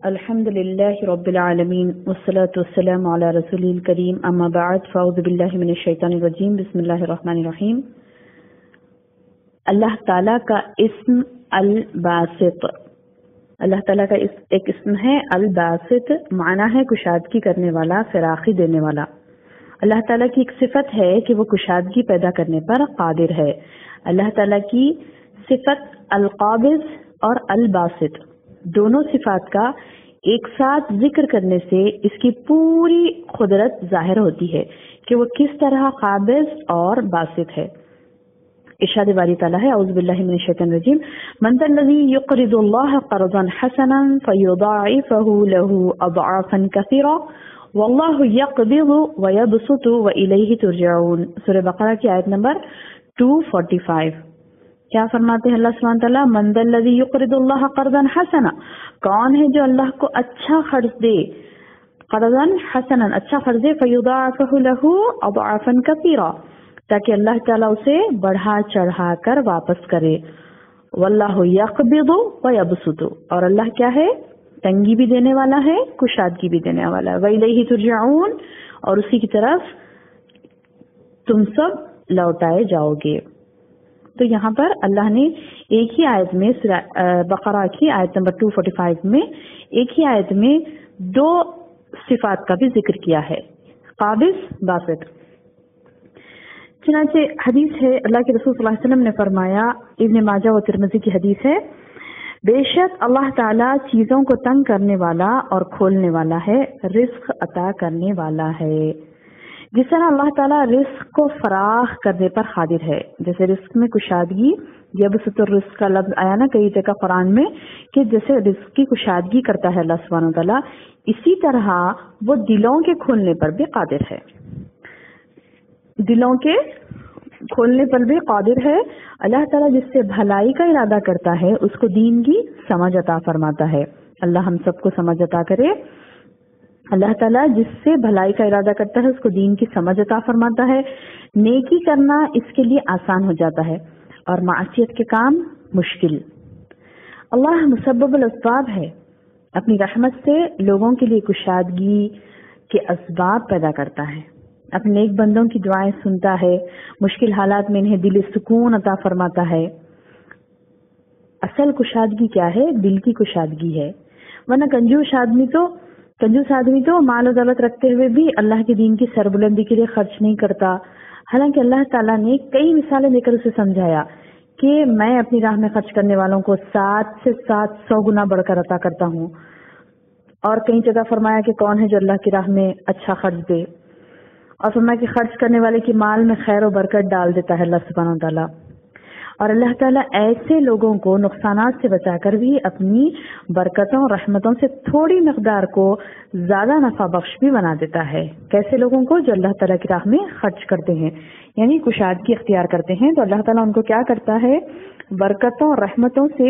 الحمد لله رب العالمين والصلاة والسلام على رسوله الكريم اما بعد فاعوذ بالله من الشیطان الرجیم بسم اللہ الرحمن الرحیم۔ اللہ تعالیٰ کا اسم الباسط، اللہ تعالیٰ کا ایک اسم ہے الباسط، معنی ہے کشادگی کرنے والا، فراخی دینے والا۔ اللہ تعالیٰ کی ایک صفت ہے کہ وہ کشادگی پیدا کرنے پر قادر ہے۔ اللہ تعالیٰ کی صفت القابض اور الباسط دونوں صفات کا ایک ساتھ ذکر کرنے سے اس کی پوری قدرت ظاہر ہوتی ہے کہ وہ کس طرح قابض اور باسط ہے۔ ارشاد باری تعالیٰ ہے اعوذ باللہ من الشیطان الرجیم من ذا الذی یقرض اللہ قرضا حسنا فیضاعفہ لہ اضعافا کثیرا واللہ یقبض ویبسط والیہ ترجعون۔ سورہ بقرہ کی آیت نمبر 245۔ کیا فرماتے ہیں اللہ سبحانہ تعالیٰ؟ من ذا الذی یقرض اللہ قرضا حسنا، کون ہے جو اللہ کو اچھا قرض دے، قرضا حسنا اچھا قرض دے، فیضاعفہ لہ اضعافا کثیرا تاکہ اللہ تعالیٰ اسے بڑھا چڑھا کر واپس کرے۔ واللہ یقبض ویبسط، اور اللہ کیا ہے؟ تنگی بھی دینے والا ہے، کشادگی بھی دینے والا ہے۔ وإلیہ ترجعون، اور اسی کی طرف تم سب لوٹائے جاؤ گے۔ تو یہاں پر اللہ نے ایک ہی آیت میں بقرہ کی آیت نمبر 245 میں ایک ہی آیت میں دو صفات کا بھی ذکر کیا ہے، قابض، باسط۔ چنانچہ حدیث ہے اللہ کے رسول صلی اللہ علیہ وسلم نے فرمایا، ابن ماجہ و ترمذی کی حدیث ہے، بے شک اللہ تعالیٰ چیزوں کو تنگ کرنے والا اور کھولنے والا ہے، رزق عطا کرنے والا ہے۔ جس طرح اللہ تعالیٰ رزق کو فراخ کرنے پر قادر ہے، جیسے رزق میں کشادگی، یبسط الرزق کا لفظ آیا نا کئی جگہ قرآن میں کہ جیسے رزق کی کشادگی کرتا ہے اللہ سبحانہ وتعالیٰ، اسی طرح وہ دلوں کے کھولنے پر بھی قادر ہے، دلوں کے کھولنے پر بھی قادر ہے۔ اللہ تعالیٰ جس سے بھلائی کا ارادہ کرتا ہے اس کو دین کی سمجھ عطا فرماتا ہے۔ اللہ ہم سب کو سمجھ عطا کرے۔ اللہ تعالیٰ جس سے بھلائی کا ارادہ کرتا ہے اس کو دین کی سمجھ عطا فرماتا ہے، نیکی کرنا اس کے لیے آسان ہو جاتا ہے اور معصیت کے کام مشکل۔ اللہ مسبب الاسباب ہے، اپنی رحمت سے لوگوں کے لیے کشادگی کے اسباب پیدا کرتا ہے، اپنے نیک بندوں کی دعائیں سنتا ہے، مشکل حالات میں انہیں دل سکون عطا فرماتا ہے۔ اصل کشادگی کیا ہے؟ دل کی کشادگی ہے، ورنہ کنجوس آدمی تو مال و دولت رکھتے ہوئے بھی اللہ کے دین کی سربلندی کے لیے خرچ نہیں کرتا، حالانکہ اللہ تعالیٰ نے کئی مثالیں دے کر اسے سمجھایا کہ میں اپنی راہ میں خرچ کرنے والوں کو 7 سے 700 گنا بڑھ کر عطا کرتا ہوں، اور کئی جگہ فرمایا کہ کون ہے جو اللہ کی راہ میں اچھا خرچ دے، اور فرمایا کہ خرچ کرنے والے کی مال میں خیر و برکت ڈال دیتا ہے اللہ سبحانہ و تعالیٰ۔ اور اللہ تعالیٰ ایسے لوگوں کو نقصانات سے بچا کر بھی اپنی برکتوں اور رحمتوں سے تھوڑی مقدار کو زیادہ نفع بخش بھی بنا دیتا ہے۔ کیسے لوگوں کو؟ جو اللہ تعالیٰ کی راہ میں خرچ کرتے ہیں، یعنی کشادگی اختیار کرتے ہیں، تو اللہ تعالیٰ ان کو کیا کرتا ہے؟ برکتوں اور رحمتوں سے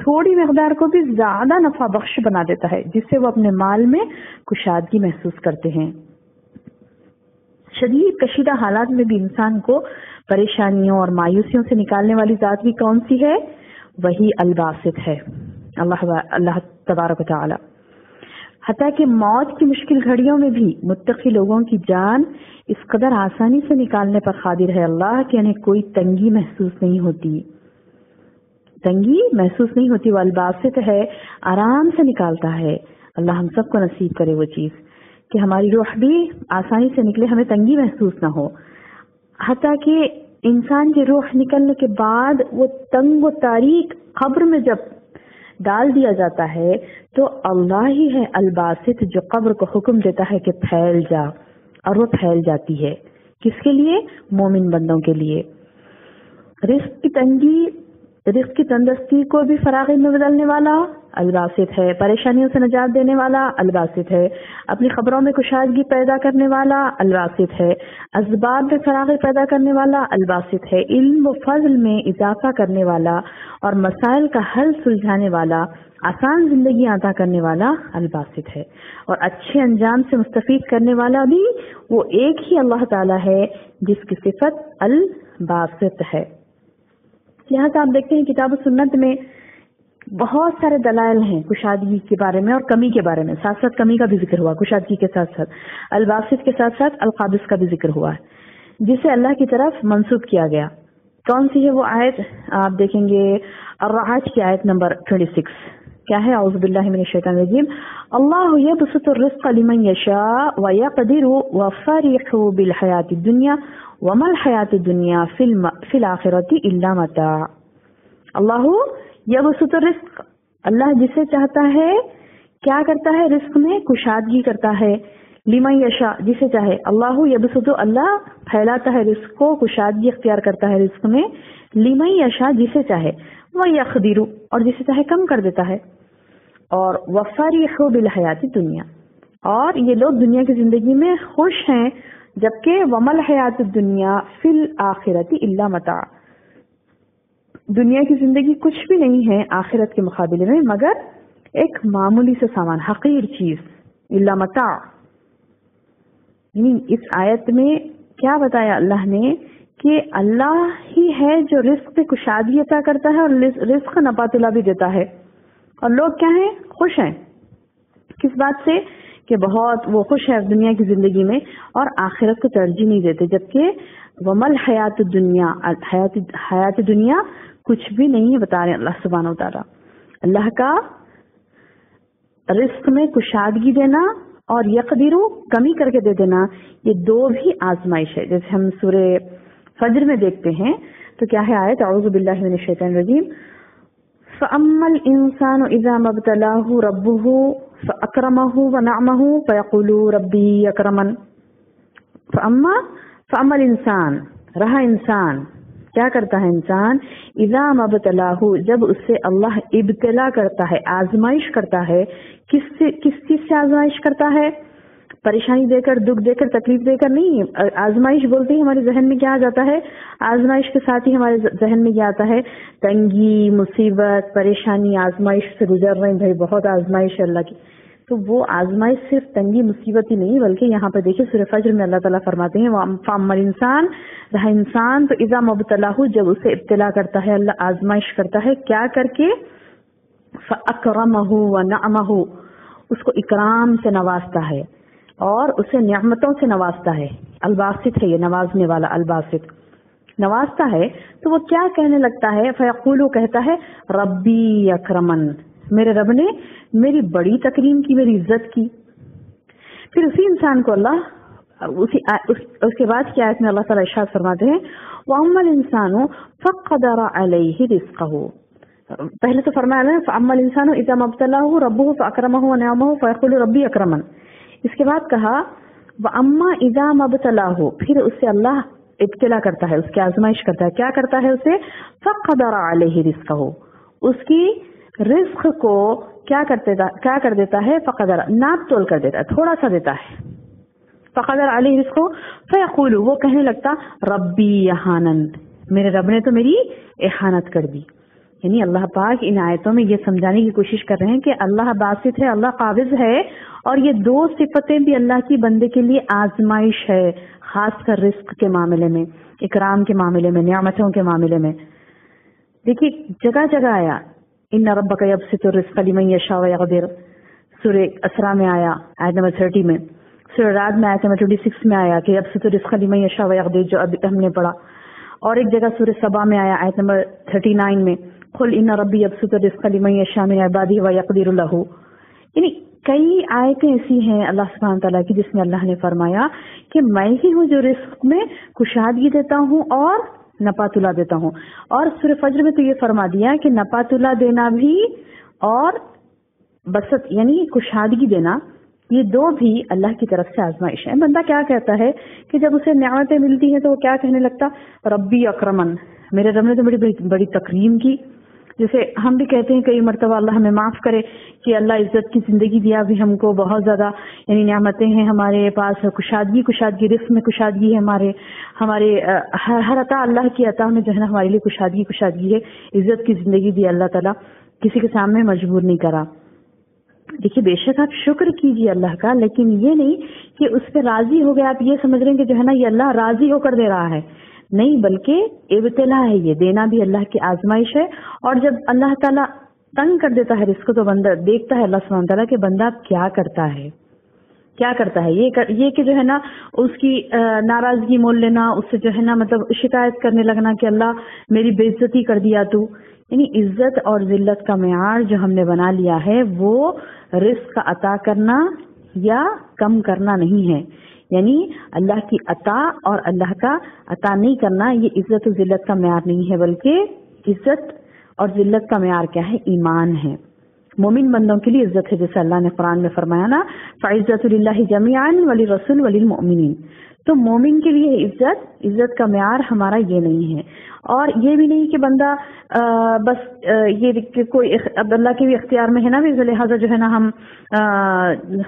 تھوڑی مقدار کو بھی زیادہ نفع بخش بنا دیتا ہے، جس سے وہ اپنے مال میں کشادگی محسوس کرتے ہیں۔ شدید کشیدہ حالات میں بھی انسان کو پریشانیوں اور مایوسیوں سے نکالنے والی ذات بھی کون سی ہے؟ وہی الباسط ہے، اللہ تبارک و تعالی۔ حتیٰ کہ موت کی مشکل گھڑیوں میں بھی متقی لوگوں کی جان اس قدر آسانی سے نکالنے پر قادر ہے اللہ کہ انہیں کوئی تنگی محسوس نہیں ہوتی، وہ الباسط ہے، آرام سے نکالتا ہے۔ اللہ ہم سب کو نصیب کرے وہ چیز کہ ہماری روح بھی آسانی سے نکلے، ہمیں تنگی محسوس نہ ہو۔ حتیٰ کہ انسان کی روح نکلنے کے بعد وہ تنگ و تاریک قبر میں جب ڈال دیا جاتا ہے تو اللہ ہی ہے الباسط جو قبر کو حکم دیتا ہے کہ پھیل جا، اور وہ پھیل جاتی ہے۔ کس کے لیے؟ مومن بندوں کے لیے۔ رزق کی تندرستی کو بھی فراغی میں بدلنے والا الباسط ہے، پریشانیوں سے نجات دینے والا الباسط ہے، اپنی خبروں میں کشادگی پیدا کرنے والا الباسط ہے، اسباب میں فراغی پیدا کرنے والا الباسط ہے، علم و فضل میں اضافہ کرنے والا اور مسائل کا حل سلجھانے والا، آسان زندگی عطا کرنے والا الباسط ہے، اور اچھے انجام سے مستفید کرنے والا بھی وہ ایک ہی اللہ تعالیٰ ہے جس کی صفت الباسط ہے۔ لہٰذا آپ دیکھتے ہیں کتاب و سنت میں بہت سارے دلائل ہیں کشادگی کے بارے میں اور کمی کے بارے میں. ساتھ ساتھ کمی کا بھی ذکر ہوا کشادگی کے ساتھ ساتھ. الباسط کے ساتھ ساتھ القابض کا بھی ذکر ہوا ہے جسے اللہ کی طرف منسوب کیا گیا. کون سی ہے وہ آیت؟ آپ دیکھیں گے الرعد کی آیت نمبر 26. کیا ہے؟ اعوذ باللہ من الشیطان الرجیم. اللہ یبسط الرزق لمن یشاء ویقدر وفرحوا بالحیاۃ الدنیا وما الحیاۃ الدنیا فی الآخرۃ الا متاع. اللہ یبسط الرزق، اللہ جسے چاہتا ہے کیا کرتا ہے؟ رزق میں کشادگی کرتا ہے. لمن یشاء، جسے چاہے. اللہ یبسط، اللہ پھیلاتا ہے رزق کو، کشادگی اختیار کرتا ہے رزق میں. لمن یشاء، جسے چاہے. ویقدر، اور جسے چاہے کم کر دیتا ہے. اور وفرحوا بالحیات الدنیا، اور یہ لوگ دنیا کی زندگی میں خوش ہیں، جبکہ وما الحیات الدنیا فی الآخرۃ الا متاع، دنیا کی زندگی کچھ بھی نہیں ہے آخرت کے مقابلے میں مگر ایک معمولی سے سامان، حقیر چیز. الا متاع، یعنی اس آیت میں کیا بتایا اللہ نے کہ اللہ ہی ہے جو رزق پہ کشادگی عطا کرتا ہے اور رزق نبات اللہ بھی دیتا ہے. اور لوگ کیا ہیں؟ خوش ہیں. کس بات سے؟ کہ بہت وہ خوش ہے دنیا کی زندگی میں اور آخرت کو ترجیح نہیں دیتے. جبکہ ومل حیات الدنیا، حیات دنیا کچھ بھی نہیں ہے، بتا رہے ہیں اللہ سبحانہ و تعالیٰ. اللہ کا رزق میں کشادگی دینا اور یقدرو کمی کر کے دے دینا، یہ دو بھی آزمائش ہے. جیسے ہم سورہ فجر میں دیکھتے ہیں تو کیا ہے آیت؟ اعوذ باللہ من الشیطان الرجیم. فَأَمَّا الْإِنسَانُ إِذَا مَا ابْتَلَاهُ رَبُّهُ فَأَكْرَمَهُ وَنَعَمَهُ فَيَقُولُ رَبِّي أَكْرَمَنِ. فَأَمَّا الْإِنسَانُ، رہا انسان، کیا کرتا ہے انسان؟ اذا ما ابتلاہ، جب اس سے اللہ ابتلا کرتا ہے، آزمائش کرتا ہے. کس چیز سے آزمائش کرتا ہے؟ پریشانی دے کر، دکھ دے کر، تکلیف دے کر نہیں. آزمائش بولتے ہی ہمارے ذہن میں کیا آ جاتا ہے؟ آزمائش کے ساتھ ہی ہمارے ذہن میں کیا آتا ہے؟ تنگی، مصیبت، پریشانی. آزمائش سے گزر رہے ہیں بھائی، بہت آزمائش ہے اللہ کی. تو وہ آزمائش صرف تنگی مصیبت ہی نہیں، بلکہ یہاں پہ دیکھیں سورہ فجر میں اللہ تعالیٰ فرماتے ہیں فَأَمَّا الْإِنسَانُ، رہا انسان تو اذا ما ابتلاہ، جب اسے ابتلا کرتا ہے اللہ، آزمائش کرتا ہے. کیا کر کے؟ فَأَكْرَمَهُ وَنَعَمَهُ، اس کو اکرام سے نوازتا ہے اور اسے نعمتوں سے نوازتا ہے. الباسط ہے یہ، نوازنے والا. الباسط نوازتا ہے تو وہ کیا کہنے لگتا ہے؟ فیقول، کہتا ہے ربی اکرمن، میرے رب نے میری بڑی تکریم کی، میری عزت کی. پھر اسی انسان کو اللہ اس کے بعد کی آیت میں اللہ تعالیٰ ارشاد فرماتے ہیں وَأَمَّا الْإِنسَانُ فَقَدَرَ عَلَيْهِ رِزْقَهُ. پہلے تو فرمایا فَأَمَّا الْإِنسَانُ إِذَا مَا ابْتَلَاهُ رَبُّهُ فَأَكْرَمَهُ وَنَعَمَهُ فَيَقُولُ رَبِّي أَكْرَمَنِ. اس کے بعد کہا وَأَمَّا إِذَا مَا ابْتَلَاهُ، پھر اس سے اللہ ابتلا کرتا ہے، اس کی آزمائش کرتا ہے. کیا کرتا ہے اسے؟ فَقَدَرَ عَلَيْهِ رِزْقَهُ، اس کی رزق کو کیا کر دیتا ہے؟ فقدر، ناپ تول کر دیتا ہے، تھوڑا سا دیتا ہے. فقدر علیہ رزقہ فیقول، وہ کہنے لگتا ربی اہانن، میرے رب نے تو میری احانت کر دی. یعنی اللہ پاک ان آیتوں میں یہ سمجھانے کی کوشش کر رہے ہیں کہ اللہ باسط ہے، اللہ قابض ہے، اور یہ دو صفتیں بھی اللہ کی بندے کے لیے آزمائش ہے، خاص کر رزق کے معاملے میں، اکرام کے معاملے میں، نعمتوں کے معاملے میں. دیکھیے جگہ جگہ آیا ان ربک یبسط الرزق لمن یشاء ویقدر، سورہ اسراء میں آیا آیت نمبر 30 میں، سورہ رعد میں آیت نمبر 26 میں آیا کہ یبسط الرزق لمن یشاء ویقدر، جو اب ہم نے پڑھا. اور ایک جگہ سورہ سبا میں آیا آیت نمبر 39 میں قل ان ربی یبسط الرزق لمن یشاء من عبادہ ویقدر لہ. یعنی کئی آیتیں ایسی ہیں اللہ سبحانہ تعالیٰ کی جس میں اللہ نے فرمایا کہ میں ہی ہوں جو رزق میں کشادگی دیتا ہوں اور نپاتلا دیتا ہوں. اور سورہ فجر میں تو یہ فرما دیا کہ نپاتلا دینا بھی اور بسط یعنی کشادگی دینا، یہ دو بھی اللہ کی طرف سے آزمائش ہے. بندہ کیا کہتا ہے کہ جب اسے نعمتیں ملتی ہیں تو وہ کیا کہنے لگتا؟ ربی اکرمن، میرے رب نے تو بڑی تکریم کی. جیسے ہم بھی کہتے ہیں کئی مرتبہ اللہ ہمیں معاف کرے کہ اللہ عزت کی زندگی دیا بھی ہم کو، بہت زیادہ یعنی نعمتیں ہیں ہمارے پاس، کشادگی رزق میں کشادگی ہے، ہمارے ہر عطا اللہ کی عطا میں جو ہے نا ہمارے لیے کشادگی ہے. عزت کی زندگی دی اللہ تعالیٰ، کسی کے سامنے مجبور نہیں کرا. دیکھیے بے شک آپ شکر کیجیے اللہ کا، لیکن یہ نہیں کہ اس پہ راضی ہو گئے آپ یہ سمجھ رہے ہیں کہ جو ہے نا یہ اللہ راضی ہو کر دے رہا ہے. نہیں، بلکہ ابتلا ہے، یہ دینا بھی اللہ کی آزمائش ہے. اور جب اللہ تعالیٰ تنگ کر دیتا ہے رزق کو، تو بندہ دیکھتا ہے اللہ سبحانہ تعالیٰ کہ بندہ کیا کرتا ہے، کیا کرتا ہے. یہ کہ جو ہے نا اس کی ناراضگی مول لینا، اس سے جو ہے نا مطلب شکایت کرنے لگنا کہ اللہ میری بے عزتی کر دیا تو. یعنی عزت اور ذلت کا معیار جو ہم نے بنا لیا ہے وہ رزق کا عطا کرنا یا کم کرنا نہیں ہے. یعنی اللہ کی عطا اور اللہ کا عطا نہیں کرنا یہ عزت و ذلت کا معیار نہیں ہے، بلکہ عزت اور ذلت کا معیار کیا ہے؟ ایمان ہے. مومن بندوں کے لیے عزت ہے، جیسے اللہ نے قرآن میں فرمایا نا فَعِزَّةُ لِلَّهِ جَمِيعًا وَلِلرَّسُولِ وَلِلْمُؤْمِنِينَ. تو مومن کے لیے عزت کا معیار ہمارا یہ نہیں ہے. اور یہ بھی نہیں کہ بندہ بس یہ کوئی اب اللہ کے بھی اختیار میں ہے نا، لہٰذا جو ہے نا ہم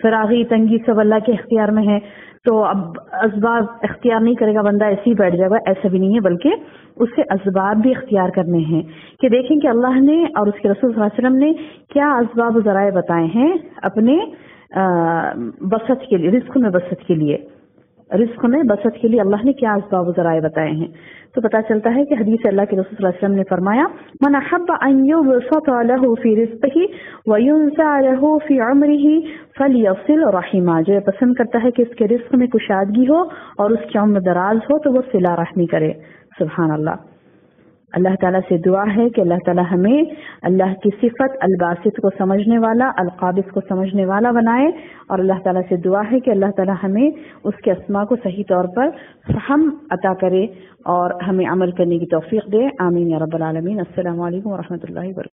فراغی تنگی سب اللہ کے اختیار میں ہے تو اب اسباب اختیار نہیں کرے گا بندہ ایسے ہی بیٹھ جائے گا، ایسا بھی نہیں ہے، بلکہ اس سے اسباب بھی اختیار کرنے ہیں. کہ دیکھیں کہ اللہ نے اور اس کے رسول صلی اللہ علیہ وسلم نے کیا اسباب و ذرائع بتائے ہیں اپنے بسط کے لیے، رزق میں بسط کے لیے. رزق میں بسط کے لیے اللہ نے کیا اسباب و ذرائع بتائے ہیں. تو پتہ چلتا ہے کہ حدیث اللہ کے رسول صلی اللہ علیہ وسلم نے فرمایا من احب ان يبسط له في رزقه وينسع له في عمره فليصل رحمه. جو پسند کرتا ہے کہ اس کے رزق میں کشادگی ہو اور اس کی عمر دراز ہو تو وہ صلہ رحمی کرے. سبحان اللہ. اللہ تعالیٰ سے دعا ہے کہ اللہ تعالیٰ ہمیں اللہ کی صفت الباسط کو سمجھنے والا، القابض کو سمجھنے والا بنائے، اور اللہ تعالیٰ سے دعا ہے کہ اللہ تعالیٰ ہمیں اس کے اسماء کو صحیح طور پر فہم عطا کرے اور ہمیں عمل کرنے کی توفیق دے. آمین یا رب العالمین. السلام علیکم ورحمۃ اللہ وبرکاتہ.